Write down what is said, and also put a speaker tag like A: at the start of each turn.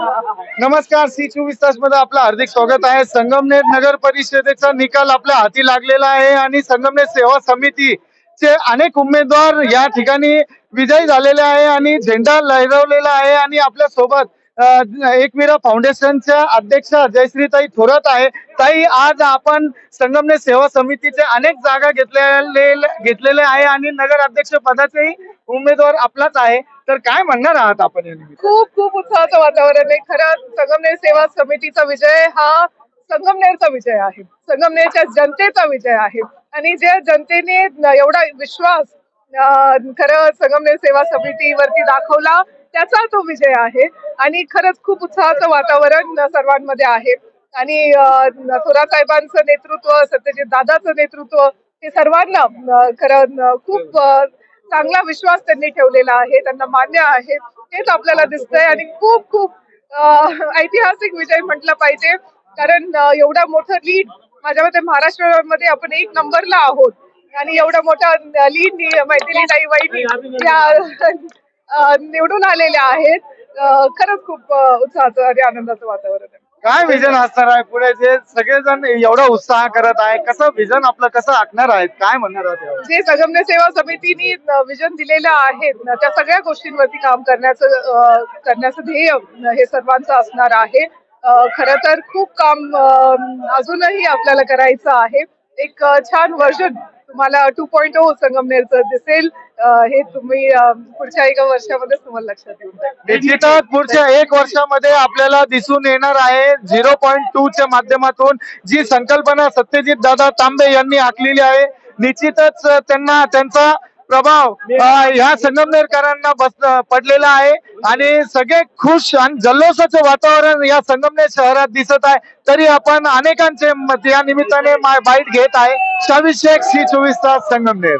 A: नमस्कार, सी 24 तास मध्ये आपलं हार्दिक स्वागत आहे. संगमनेर नगर परिषदेचा निकाल आपल्या हाती लागलेला आहे आणि संगमनेर सेवा समितीचे अनेक उमेदवार या ठिकाणी विजयी झालेले आहे आणि झेंडा लहरवलेला आहे. आणि आपल्या सोबत एकविरा फाउंडेशनच्या अध्यक्षा जयश्रीताई थोरात आहे. ताई, आज आपण संगमनेर सेवा समितीचे अनेक जागा घेतलेले आहे आणि नगर अध्यक्ष पदाचेही उमेदवार आपलाच आहे. तर काय म्हणणार आहात आपण या निमित्ताने?
B: खूप खूप उत्साहाचं वातावरण आहे. खरंच संगमनेर सेवा समितीचा विजय हा संगमनेरचा विजय आहे, संगमनेरच्या जनतेचा विजय आहे. आणि ज्या जनतेने एवढा विश्वास खरं संगमनेर सेवा समितीवरती दाखवला त्याचा तो विजय आहे. आणि खरंच खूप उत्साहाचं वातावरण सर्वांमध्ये आहे. आणि थोरात साहेबांचं नेतृत्व, सत्यजित दादाचं नेतृत्व हे सर्वांना खरं खूप चांगला विश्वास त्यांनी ठेवलेला आहे, त्यांना मान्य आहे हेच आपल्याला दिसतंय. आणि खूप खूप ऐतिहासिक विजय म्हटलं पाहिजे, कारण एवढा मोठं लीड, माझ्या मते महाराष्ट्रामध्ये आपण 1 नंबरला आहोत. आणि एवढा मोठा लीड मैथिलीताई वहिनी या निवडून आलेल्या आहेत. खरंच खूप उत्साहाचं आणि आनंदाचं वातावरण आहे.
A: काय विजन असणार आहे पुढे, जे सगळेजण एवढा उत्साह करत आहे? कसं विजन आपलं कसं आखणार आहेत, काय म्हणणार आहात यावर?
B: जे संगमनेर सेवा समितीने विजन दिलेलं आहे त्या सगळ्या गोष्टींवरती काम करण्याचं ध्येय हे सर्वांचं असणार आहे. खरं तर खूप काम अजूनही आपल्याला करायचं आहे. एक छान व्हर्जन तुम्हाला 2.0 संगमनेरचं दिसेल. हे तुम्ही पुढच्या 1 वर्षामध्ये तुम्हाला लक्षात येऊन जाईल.
A: निश्चितच पुढच्या 1 वर्षामध्ये आपल्याला दिसून येणार आहे 0.2 च्या माध्यमातून जी संकल्पना सत्यजित दादा तांबे यांनी आखलेली आहे. निश्चितच त्यांचा प्रभाव ह्या संगमनेरकरांना पडलेला आहे आणि सगळे खुश आणि जल्लोषाचं वातावरण या संगमनेर शहरात दिसत आहे. तरी आपण अनेकांचे मत या निमित्ताने बाईट घेत आहे. शावीर शेख, सी 24 तास, संगमनेर.